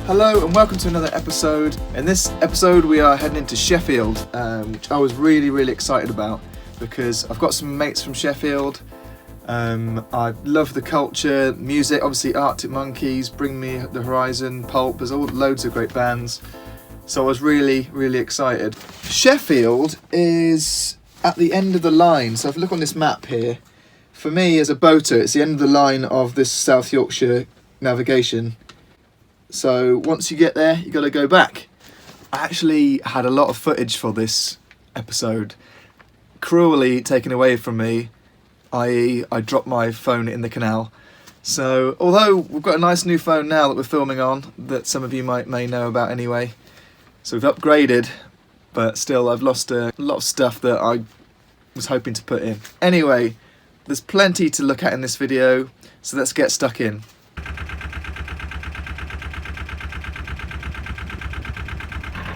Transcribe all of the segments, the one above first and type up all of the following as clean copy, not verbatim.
Hello and welcome to another episode. In this episode we are heading into Sheffield, which I was really excited about because I've got some mates from Sheffield. I love the culture, music, obviously Arctic Monkeys, Bring Me the Horizon, Pulp, there's loads of great bands. So I was really excited. Sheffield is at the end of the line, so if you look on this map here, for me as a boater it's the end of the line of this South Yorkshire navigation. So once you get there, you got to go back. I actually had a lot of footage for this episode cruelly taken away from me, i.e. I dropped my phone in the canal. So although we've got a nice new phone now that we're filming on, that some of you may know about anyway, so we've upgraded, but still I've lost a lot of stuff that I was hoping to put in. Anyway, there's plenty to look at in this video, so let's get stuck in.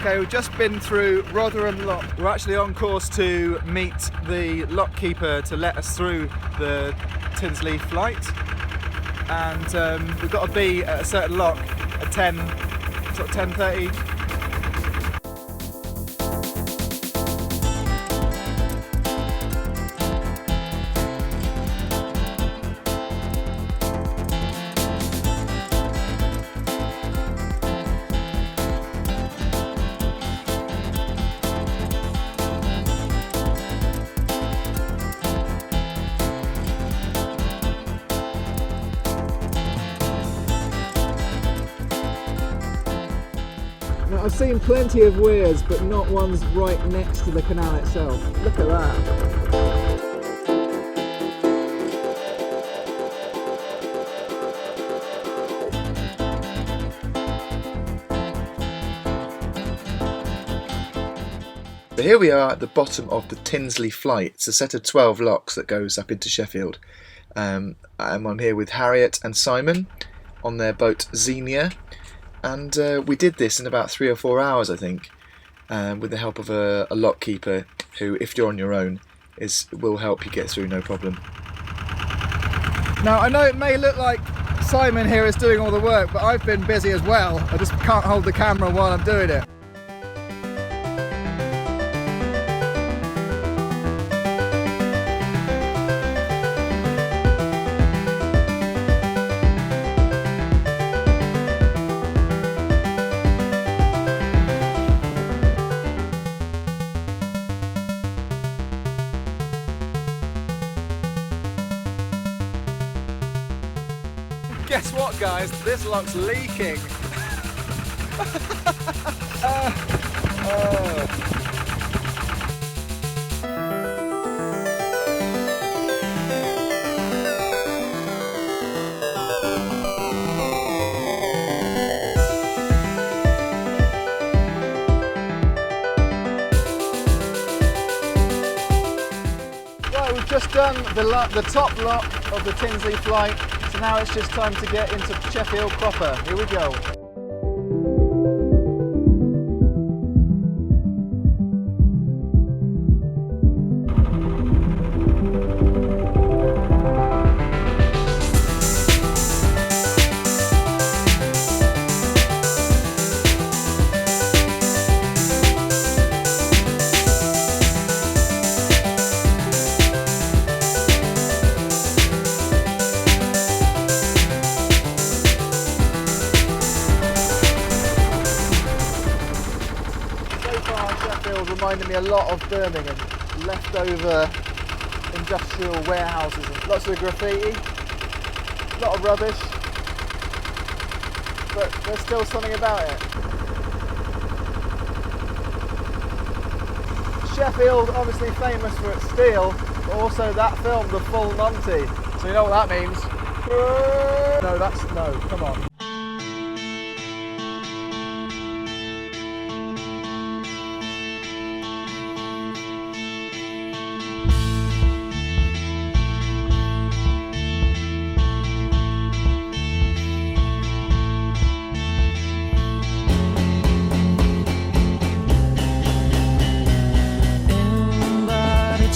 Okay, we've just been through Rotherham Lock. We're actually on course to meet the lock keeper to let us through the Tinsley flight. And we've got to be at a certain lock at 10:30. Now, I've seen plenty of weirs, but not ones right next to the canal itself. Look at that. So here we are at the bottom of the Tinsley flight. It's a set of 12 locks that goes up into Sheffield. I'm on here with Harriet and Simon on their boat Xenia. And we did this in about 3 or 4 hours, I think, with the help of a lock keeper who, if you're on your own, will help you get through no problem. Now, I know it may look like Simon here is doing all the work, but I've been busy as well. I just can't hold the camera while I'm doing it. Guess what, guys? This lock's leaking. Right, we've just done the top lock of the Tinsley flight. So now it's just time to get into Sheffield proper. Here we go. Reminded me a lot of Birmingham, leftover industrial warehouses, and lots of graffiti, a lot of rubbish, but there's still something about it. Sheffield, obviously famous for its steel, but also that film, The Full Monty, so you know what that means. No, come on.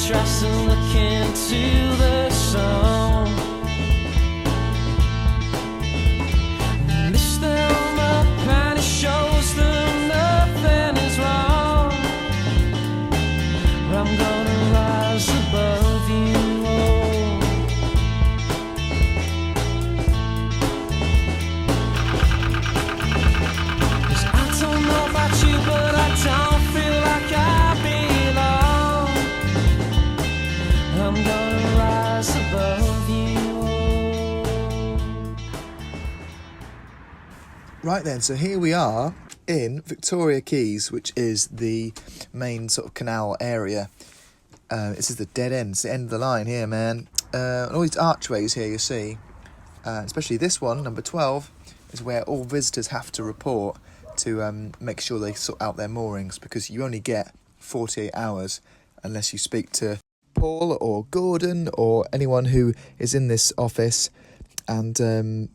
Tries to look into the sun. List them up. I'm gonna rise above you all. 'Cause I don't know about you, but I don't feel like I belong. I'm gonna rise above you all. Right then, so here we are in Victoria Quays, which is the main sort of canal area. This is the dead end, it's the end of the line here, man. All these archways here you see, especially this one, number 12, is where all visitors have to report to make sure they sort out their moorings, because you only get 48 hours unless you speak to Paul or Gordon or anyone who is in this office, and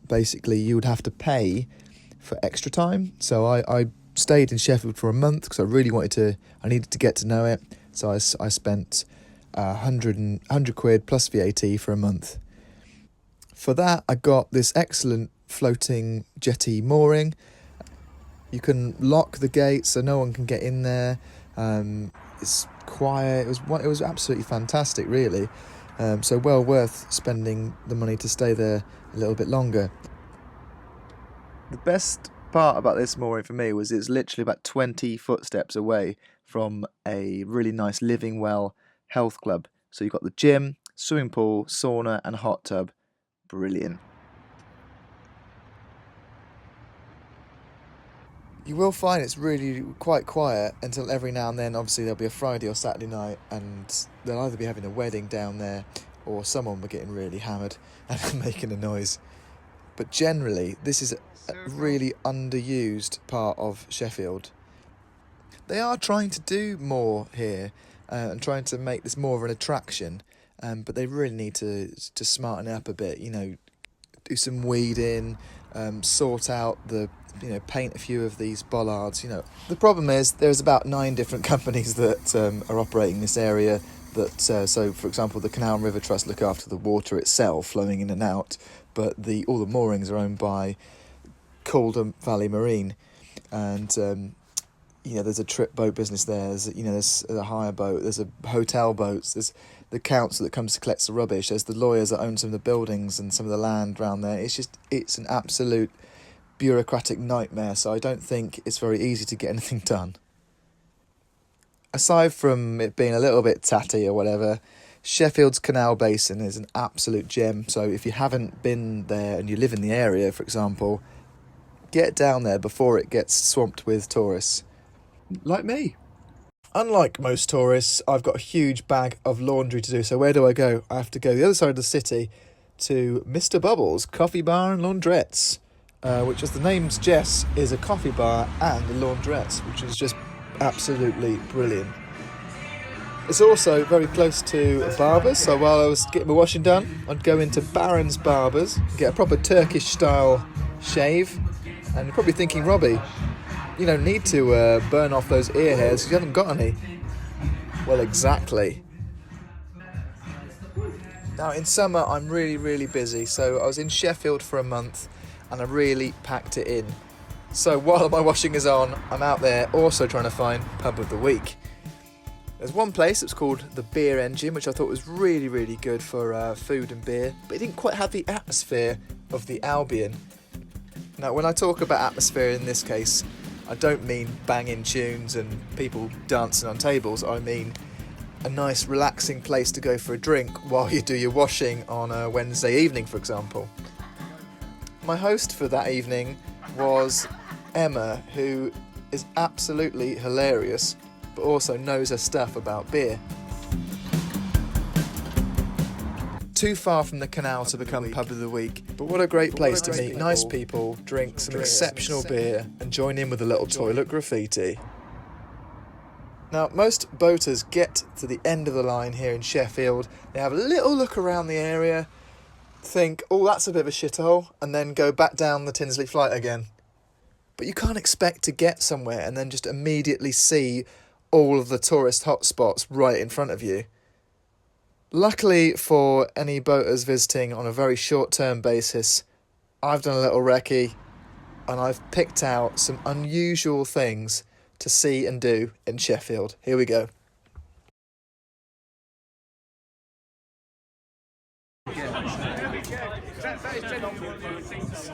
basically you would have to pay for extra time. So I stayed in Sheffield for a month because I needed to get to know it. So I spent 100 quid plus VAT for a month. For that, I got this excellent floating jetty mooring. You can lock the gate so no one can get in there. It's quiet. It was absolutely fantastic, really. So well worth spending the money to stay there a little bit longer. The best part about this mooring for me was it's literally about 20 footsteps away from a really nice Living Well health club. So you've got the gym, swimming pool, sauna and hot tub. Brilliant. You will find it's really quite quiet until every now and then. Obviously there'll be a Friday or Saturday night and they'll either be having a wedding down there or someone will be getting really hammered and making a noise. But generally, this is a really underused part of Sheffield. They are trying to do more here and trying to make this more of an attraction, but they really need to smarten it up a bit. You know, do some weeding, sort out paint a few of these bollards. You know, the problem is there's about 9 different companies that are operating this area. So, for example, the Canal and River Trust look after the water itself flowing in and out, but all the moorings are owned by Calder Valley Marine, and there's a trip boat business there. There's a hire boat. There's a hotel boats. There's the council that comes to collect the rubbish. There's the lawyers that own some of the buildings and some of the land around there. It's an absolute bureaucratic nightmare. So I don't think it's very easy to get anything done. Aside from it being a little bit tatty or whatever, Sheffield's Canal Basin is an absolute gem. So if you haven't been there and you live in the area, for example, get down there before it gets swamped with tourists. Like me. Unlike most tourists, I've got a huge bag of laundry to do. So where do I go? I have to go the other side of the city to Mr. Bubbles Coffee Bar and Laundrettes, which, as the name suggests, is a coffee bar and a laundrette, which is just absolutely brilliant. It's also very close to a barber's, so while I was getting my washing done, I'd go into Baron's Barbers, get a proper Turkish style shave, and you're probably thinking, Robbie, you don't need to burn off those ear hairs, you haven't got any. Well, exactly. Now in summer I'm really, really busy, so I was in Sheffield for a month and I really packed it in. So while my washing is on, I'm out there also trying to find pub of the week. There's one place that's called the Beer Engine, which I thought was really, really good for food and beer, but it didn't quite have the atmosphere of the Albion. Now, when I talk about atmosphere in this case, I don't mean banging tunes and people dancing on tables. I mean a nice, relaxing place to go for a drink while you do your washing on a Wednesday evening, for example. My host for that evening was Emma, who is absolutely hilarious, but also knows her stuff about beer. Too far from the canal to become pub of the week, but what a great place to meet nice people, drink some exceptional beer, and join in with a little toilet graffiti. Now, most boaters get to the end of the line here in Sheffield, they have a little look around the area, think, oh, that's a bit of a shithole, and then go back down the Tinsley flight again. But you can't expect to get somewhere and then just immediately see all of the tourist hotspots right in front of you. Luckily for any boaters visiting on a very short-term basis, I've done a little recce and I've picked out some unusual things to see and do in Sheffield. Here we go. that is genuinely one of the things.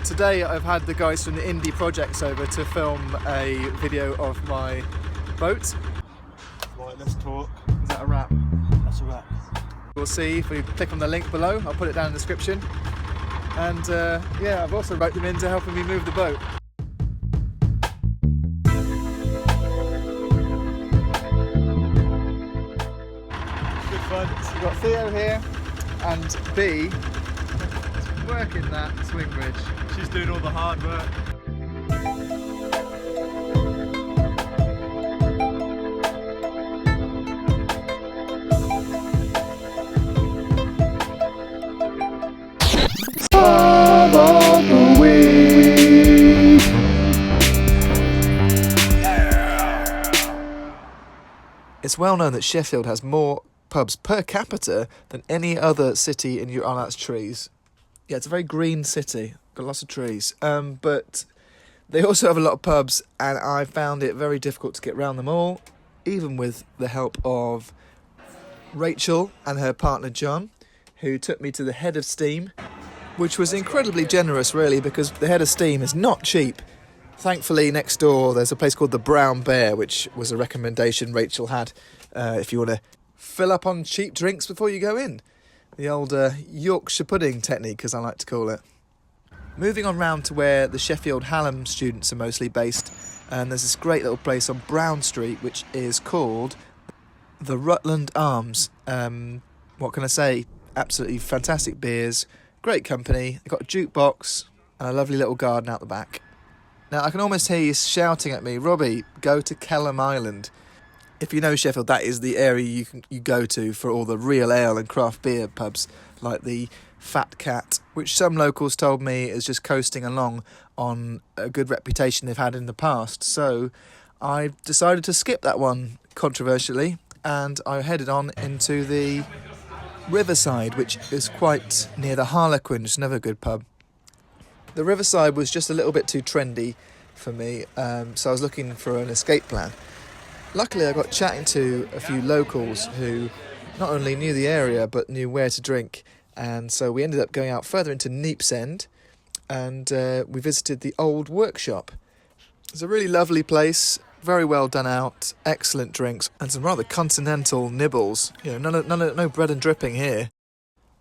Today I've had the guys from the Indie Projects over to film a video of my boat. Right, let's talk. Is that a wrap? That's a wrap. We'll see if we click on the link below. I'll put it down in the description. And yeah, I've also roped them into helping me move the boat. Good fun. So we've got Theo here and B working that swing bridge. She's doing all the hard work. Bye. well known that Sheffield has more pubs per capita than any other city in Europe. Oh, that's trees. Yeah, it's a very green city. Got lots of trees. But they also have a lot of pubs, and I found it very difficult to get round them all, even with the help of Rachael and her partner John, who took me to the Head of Steam, which was incredibly generous, really, because the Head of Steam is not cheap. Thankfully, next door, there's a place called the Brown Bear, which was a recommendation Rachael had if you want to fill up on cheap drinks before you go in. The old Yorkshire pudding technique, as I like to call it. Moving on round to where the Sheffield Hallam students are mostly based, and there's this great little place on Brown Street, which is called the Rutland Arms. What can I say? Absolutely fantastic beers, great company. They've got a jukebox and a lovely little garden out the back. Now, I can almost hear you shouting at me, Robbie, go to Kelham Island. If you know Sheffield, that is the area you go to for all the real ale and craft beer pubs, like the Fat Cat, which some locals told me is just coasting along on a good reputation they've had in the past. So I decided to skip that one, controversially, and I headed on into the Riverside, which is quite near the Harlequin, which is another good pub. The Riverside was just a little bit too trendy for me, so I was looking for an escape plan. Luckily, I got chatting to a few locals who not only knew the area, but knew where to drink. And so we ended up going out further into Neepsend, and we visited the old workshop. It's a really lovely place, very well done out, excellent drinks, and some rather continental nibbles. You know, no bread and dripping here.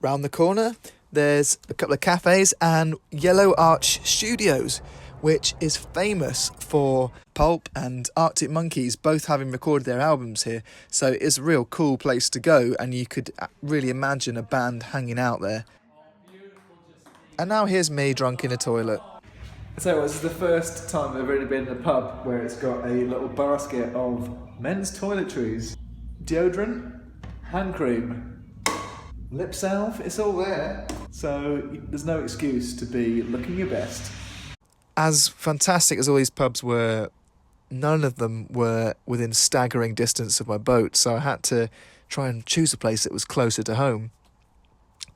Round the corner, there's a couple of cafes and Yellow Arch Studios, which is famous for Pulp and Arctic Monkeys both having recorded their albums here. So it's a real cool place to go, and you could really imagine a band hanging out there. And now here's me drunk in a toilet. So this is the first time I've really been in a pub where it's got a little basket of men's toiletries, deodorant, hand cream, lip salve, it's all there. So there's no excuse to be looking your best. As fantastic as all these pubs were, none of them were within staggering distance of my boat, so I had to try and choose a place that was closer to home.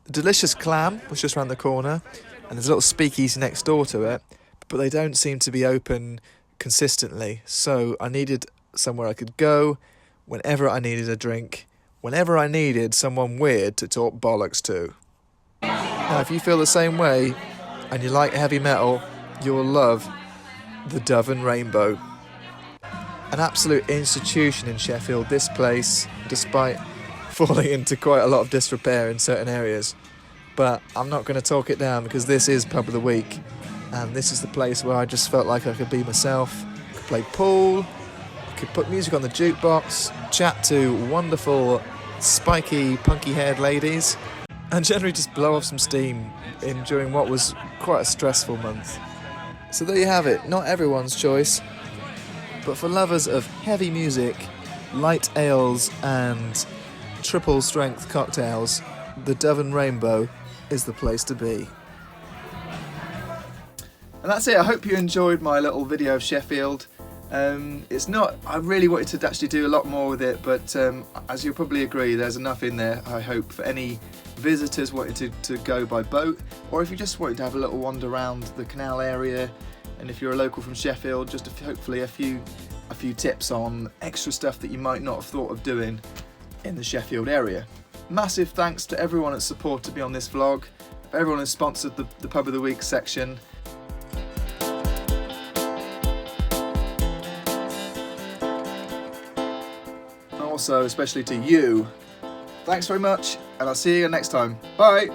The Delicious Clam was just round the corner, and there's a little speakeasy next door to it, but they don't seem to be open consistently, so I needed somewhere I could go whenever I needed a drink, whenever I needed someone weird to talk bollocks to. Now, if you feel the same way, and you like heavy metal, you'll love the Dove and Rainbow. An absolute institution in Sheffield, this place, despite falling into quite a lot of disrepair in certain areas. But I'm not going to talk it down, because this is Pub of the Week, and this is the place where I just felt like I could be myself. I could play pool, I could put music on the jukebox, chat to wonderful, spiky, punky-haired ladies, and generally just blow off some steam during what was quite a stressful month. So there you have it, not everyone's choice, but for lovers of heavy music, light ales and triple strength cocktails, the Dove and Rainbow is the place to be. And that's it. I hope you enjoyed my little video of Sheffield. I really wanted to actually do a lot more with it, but as you'll probably agree, there's enough in there, I hope, for any visitors wanting to go by boat, or if you just wanted to have a little wander around the canal area, and if you're a local from Sheffield, just hopefully a few tips on extra stuff that you might not have thought of doing in the Sheffield area. Massive thanks to everyone that's supported me on this vlog, everyone who's sponsored the Pub of the Week section. Also, especially to you. Thanks very much, and I'll see you next time. Bye!